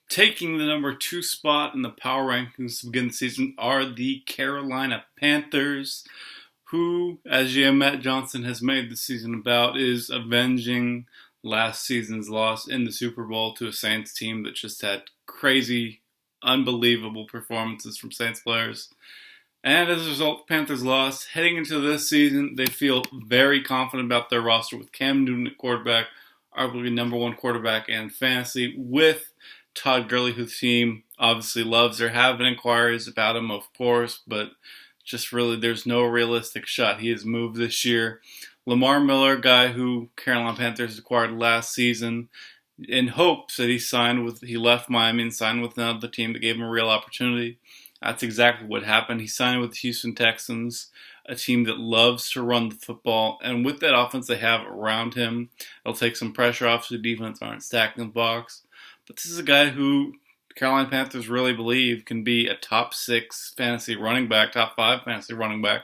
Taking the number 2 spot in the power rankings to begin the season are the Carolina Panthers, who, as Matt Johnson has made the season about, is avenging last season's loss in the Super Bowl to a Saints team that just had crazy, unbelievable performances from Saints players. And as a result, the Panthers lost. Heading into this season, they feel very confident about their roster with Cam Newton at quarterback, arguably number one quarterback in fantasy, with Todd Gurley, who the team obviously loves. There have been inquiries about him, of course, but just really there's no realistic shot. He has moved this year. Lamar Miller, guy who Carolina Panthers acquired last season, in hopes that he left Miami and signed with another team that gave him a real opportunity. That's exactly what happened. He signed with the Houston Texans, a team that loves to run the football, and with that offense they have around him, it'll take some pressure off so the defense aren't stacking the box. But this is a guy who Carolina Panthers really believe can be a top 6 fantasy running back, top 5 fantasy running back,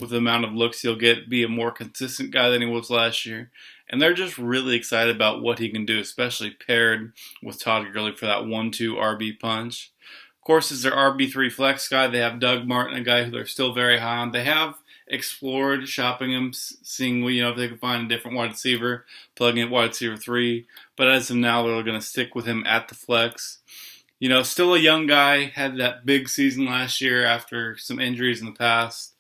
with the amount of looks he'll get, be a more consistent guy than he was last year. And they're just really excited about what he can do, especially paired with Todd Gurley for that 1-2 RB punch. Of course, as their RB3 flex guy, they have Doug Martin, a guy who they're still very high on. They have explored shopping him, seeing if they can find a different wide receiver, plugging in wide receiver 3. But as of now, they're going to stick with him at the flex. Still a young guy, had that big season last year after some injuries in the past.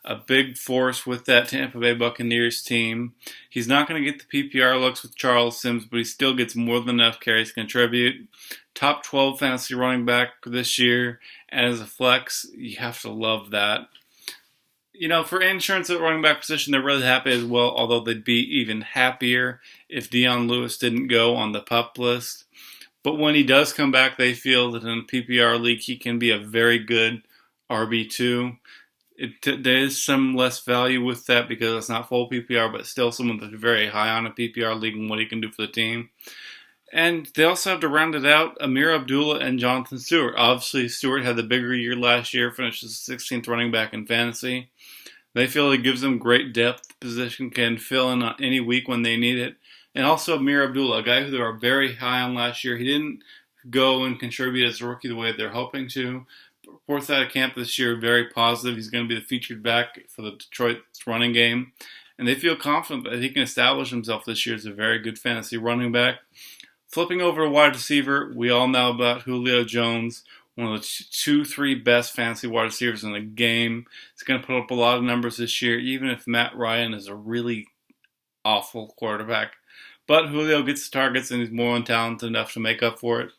A big force with that Tampa Bay Buccaneers team. He's not going to get the PPR looks with Charles Sims, but he still gets more than enough carries to contribute. Top 12 fantasy running back this year, and as a flex, you have to love that. For insurance at running back position, they're really happy as well, although they'd be even happier if Dion Lewis didn't go on the PUP list. But when he does come back, they feel that in a PPR league, he can be a very good RB2. There is some less value with that because it's not full PPR, but still someone that's very high on a PPR league and what he can do for the team. And they also have to round it out, Amir Abdullah and Jonathan Stewart. Obviously, Stewart had the bigger year last year, finished as 16th running back in fantasy. They feel it gives them great depth. Position can fill in on any week when they need it. And also Amir Abdullah, a guy who they were very high on last year. He didn't go and contribute as a rookie the way they're hoping to. Reports out of camp this year very positive. He's going to be the featured back for the Detroit running game. And they feel confident that he can establish himself this year as a very good fantasy running back. Flipping over to wide receiver, we all know about Julio Jones, one of the 2-3 best fantasy wide receivers in the game. He's going to put up a lot of numbers this year, even if Matt Ryan is a really awful quarterback. But Julio gets the targets, and he's more than talented enough to make up for it.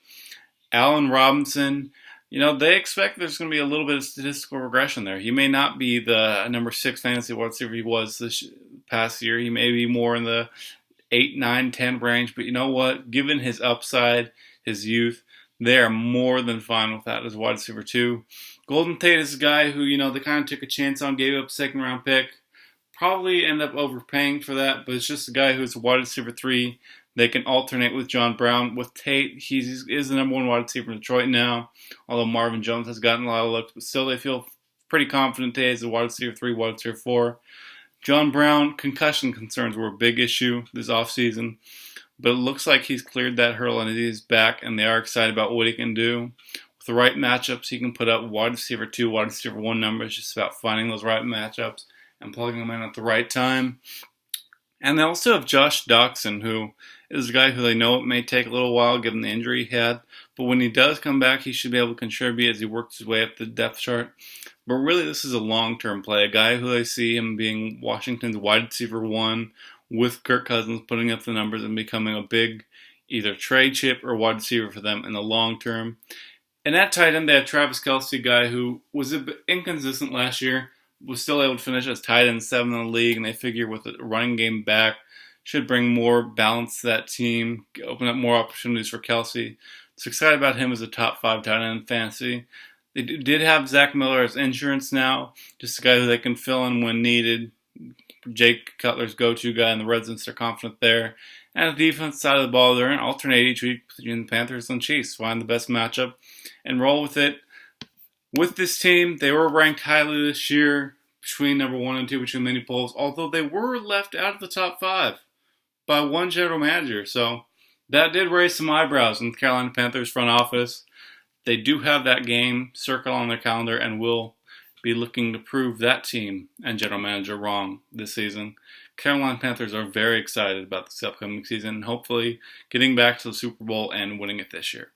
Allen Robinson, they expect there's going to be a little bit of statistical regression there. He may not be the number 6 fantasy wide receiver he was this past year. He may be more in the 8, 9, 10 range. But you know what? Given his upside, his youth, they are more than fine with that as wide receiver 2. Golden Tate is a guy who, they kind of took a chance on, gave up a second-round pick. Probably end up overpaying for that, but it's just a guy who's a wide receiver 3. They can alternate with John Brown. With Tate, he is the number 1 wide receiver in Detroit now, although Marvin Jones has gotten a lot of looks, but still they feel pretty confident Tate is a wide receiver 3, wide receiver 4. John Brown, concussion concerns were a big issue this offseason, but it looks like he's cleared that hurdle and he's back, and they are excited about what he can do. With the right matchups, he can put up wide receiver 2, wide receiver 1 numbers, just about finding those right matchups and plugging them in at the right time. And they also have Josh Doxson, who is a guy who they know it may take a little while given the injury he had, but when he does come back, he should be able to contribute as he works his way up the depth chart. But really, this is a long-term play, a guy who they see him being Washington's wide receiver 1 with Kirk Cousins putting up the numbers and becoming a big either trade chip or wide receiver for them in the long term. And at tight end, they have Travis Kelce, a guy who was a bit inconsistent last year, was still able to finish as tight end 7 in the league, and they figure with the running game back, should bring more balance to that team, open up more opportunities for Kelce. So excited about him as a top 5 tight end in fantasy. They did have Zach Miller as insurance now, just a guy who they can fill in when needed. Jake Cutler's go-to guy in the red zone, so they're confident there. And the defense side of the ball, they're going to alternate each week between the Panthers and Chiefs, find the best matchup and roll with it. With this team, they were ranked highly this year between number 1 and 2 between many polls, although they were left out of the top 5 by one general manager. So That did raise some eyebrows in the Carolina Panthers front office. They do have that game circled on their calendar and will be looking to prove that team and general manager wrong this season. Carolina Panthers are very excited about this upcoming season and hopefully getting back to the Super Bowl and winning it this year.